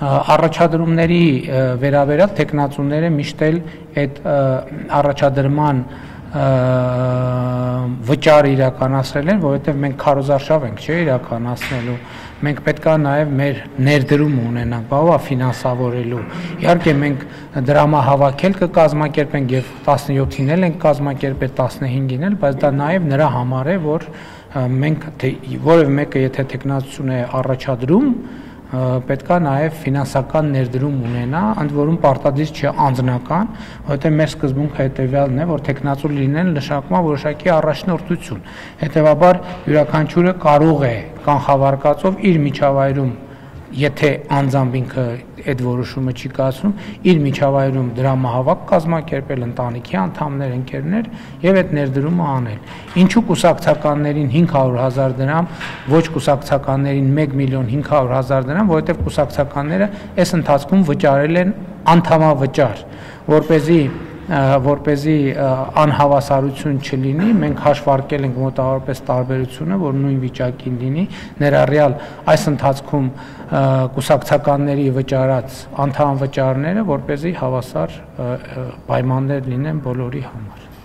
Առաջադրումների վերաբերյալ տեխնացուները միշտ էլ այդ առաջադրման վճարը իրականացրել են, որովհետև մենք քարոզարշավ ենք իրականացնելու, մենք պետք է նաև մեր ներդրում ունենանք, բավական ֆինանսավորելու։ Իհարկե մենք դրամահավաքել կկազմակերպենք եւ 17-ին էլ ենք կազմակերպել, 15-ին էլ, բայց դա նաև նրա համար է, որ մենք որևէ մեկը եթե տեխնացություն է առաջադրում, պետք է նաև ֆինանսական ներդրում ունենա, ընդ որում պարտադիր չէ անձնական, որովհետև մեր սկզբունքը հետևյալն է, որ տեխնացու լինել նշանակում է որոշակի առաջնորդություն։ Հետևաբար յուրաքանչյուրը կարող է կանխավարկածով իր միջավայրում, եթե անձամբ ինքը այդ որոշումը չի կայացնում, իր միջավայրում դրամահավաք կազմակերպել ընտանիքի անդամներ, ընկերներ եւ այդ ներդրումը անել։ Ինչու կուսակցականներին 500,000 դրամ, ոչ կուսակցականներին 1,500,000 դրամ, որովհետեւ կուսակցականները այս ընթացքում վճարել են անդամավճար, որպեսզի անհավասարություն չլինի, մենք հաշվարկել ենք մոտավորապես տարբերությունը, որ նույն վիճակին լինի, ներառյալ այս ընթացքում կուսակցականների վճարած անդամավճարները, որպեսզի հավասար պայմաններ լինեն բոլորի համար։